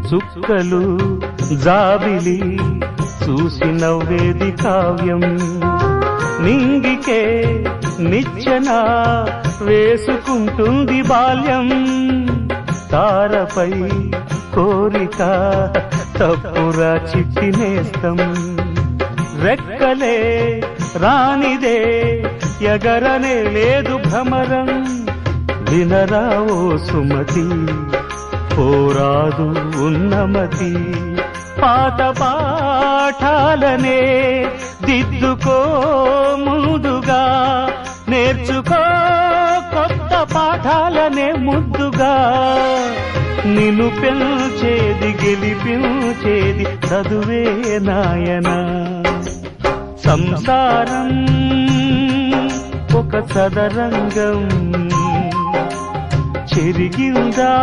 చుక్కలు జాబిలి చూసి నవ్వేది కావ్యం నింగికే నిచ్చెన వేసుకుంటుంది బాల్యం తారపై కోరిక తప్పురా చిట్టినేస్తం రెక్కలే రానిదే ఎగరనే లేదు భ్రమరం వినరా ఓ సుమతి పోరాదు ఉన్నమతి పాత పాఠాలనే దిద్దుకో ముందుగా నేర్చుకో కొత్త పాఠాలనే ముద్దుగా నిన్ను పెంచేది గెలిపించేది చదువే నాయనా సంసారం ఒక సదరంగం చెరిగిందా